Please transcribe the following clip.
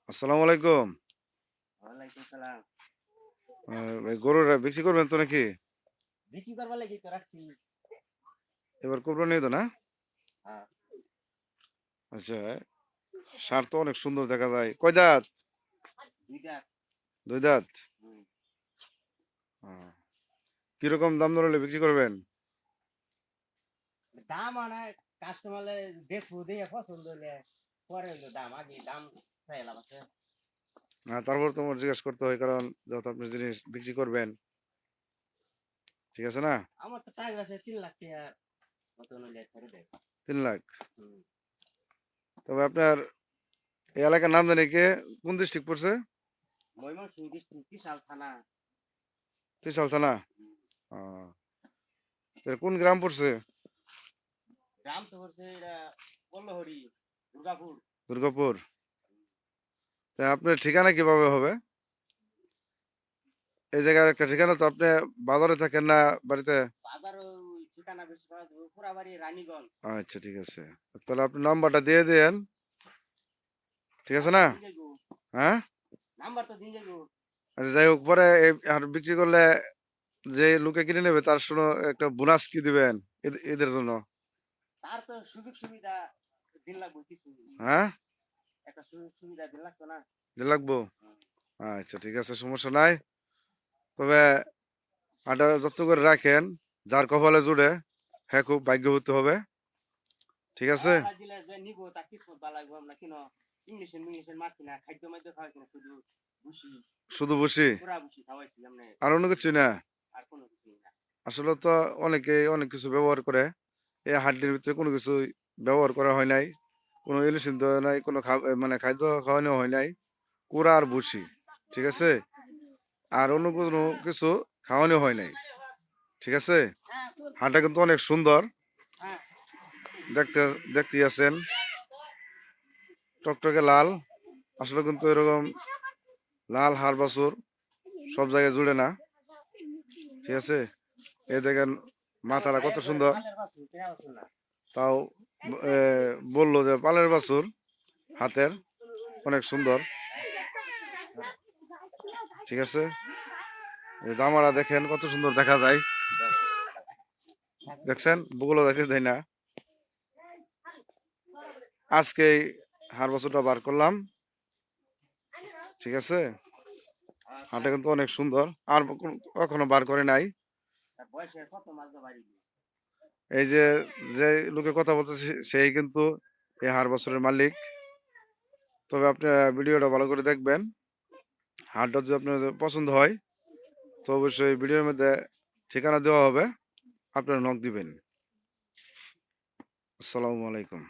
আসসালামু আলাইকুম। ওয়ালাইকুম সালাম। ভাই গরুটা বিক্রি করবেন তো নাকি? বিক্রি করবার লাগি তো রাখছি। এবার কোরবানি তো না? হ্যাঁ, আচ্ছা, ষাঁড় তো অনেক সুন্দর দেখা যায়। কয় দাঁত? ২ টা। ২ দাঁত। হুম। আহ, কিরকম দাম দর হলে বিক্রি করবেন? দাম অনেক কাস্টমারে দেখবো দেখে পছন্দ হইলে পরে হইলো দাম। আগে দাম চাইলাম আছে। তারপর তোমার জিজ্ঞেস করতে হয়, কারণ যত আপনি জিনিস বিক্রি করবেন, ঠিক আছে না? আমার তো টাকা আছে ৩ লাখ টাকা মতন হইলে ছেড়ে দেয়। ৩ লাখ। হুম। তবে আপনার এই এলাকার নাম জানি কে? কোন ডিস্ট্রিক্ট পড়ছে? ময়মনসিংহ ডিস্ট্রিক্ট ত্রিশাল থানা। ত্রিশাল থানা। হুম। আহ, তাহলে কোন গ্রাম পড়ছে? গ্রাম তো হচ্ছে এটা পল্লহরি, দুর্গাপুর। দুর্গাপুর। তা আপনার ঠিকানা কিভাবে হবে? এই জায়গার একটা ঠিকানা তো, আপনি বাজারে থাকেন না বাড়িতে? বাজার ওই ঠিকানা বেশি পাওয়া যাবে পুরাবাড়ি রানীগঞ্জ। আচ্ছা, ঠিক আছে। তাহলে আপনি নাম্বারটা দিয়ে দেন, ঠিক আছে নাম্বার না? তো দিন যাইবো। হ্যাঁ। নাম্বার তো দিন যাইবো। আচ্ছা, যাই হোক, পরে আর বিক্রি করলে যে লোকে কিনে নেবে তার জন্য একটা বোনাস কি দিবেন এদের জন্য? তার তো সুযোগ সুবিধা দিন লাগবে কিছু। হ্যাঁ। একটা সুযোগ সুবিধা দিন লাগতো না। দিয়ে লাগবো। আচ্ছা, ঠিক আছে, সমস্যা নাই। তবে হাঁটা যত্ন করে রাখেন। যার কপালে জুড়ে হ্যাঁ খুব ভাগ্যবতী হবে, ঠিক আছে। আল্লাহ দিলে যে নিবো তা কিসমত ভালো লাগবো আমরা কিনো ইংলিশের মারছি না খাদ্য মাদ্য খাওয়াইছি না শুধু ভুসি শুধু বসি? পুরা ভুসি খাওয়াইছি আমরা আর অন্য কিছু না? আর কোনো কিছু না। আসলে তো অনেকে অনেক কিছু ব্যবহার করে, এই হাড্ডির ভিতরে কোনো কিছু ব্যবহার করা হয় নাই, কোনো ইলিশন দেওয়া নাই, কোনো মানে খাদ্য খাওয়ানো হয় নাই, কুড়া আর বসি, ঠিক আছে। আর অন্য কোনো কিছু খাওয়ানো হয় নাই, ঠিক আছে। হ্যাঁ হাঁটা কিন্তু অনেক সুন্দর হ্যাঁ দেখতে, দেখতে আছেন, টকটকে লাল। আসলে কিন্তু এরকম লাল হাড় বাছুর সব জায়গায় জুড়ে না, ঠিক আছে। এই দেখেন মাথাটা কত ভাইয়ের ঘরে সুন্দর। পালের বাসু কেনা বাসু না। তাও বললো যে পালের বাছুর, হাতের অনেক সুন্দর, ঠিক আছে। এই দামারা দেখেন কত সুন্দর দেখা যায়, দেখছেন বগুলো দেখতে দেয় না। আজকে হাড় বাছুরটা বার করলাম, ঠিক আছে। হাঁটা কিন্তু অনেক সুন্দর, আর কখনো বার করে নাই। তার বয়সে কত মাস বাড়ি এই যে যে লোকে কথা বলতেছে সেই কিন্তু এই হাড় বাছুরের মালিক। তবে আপনি ভিডিওটা ভালো করে দেখবেন। হাটটা যদি আপনার পছন্দ হয় তো অবশ্যই ভিডিওর মধ্যে ঠিকানা দেওয়া হবে, আপনারা নক দিবেন। আসসালামু আলাইকুম।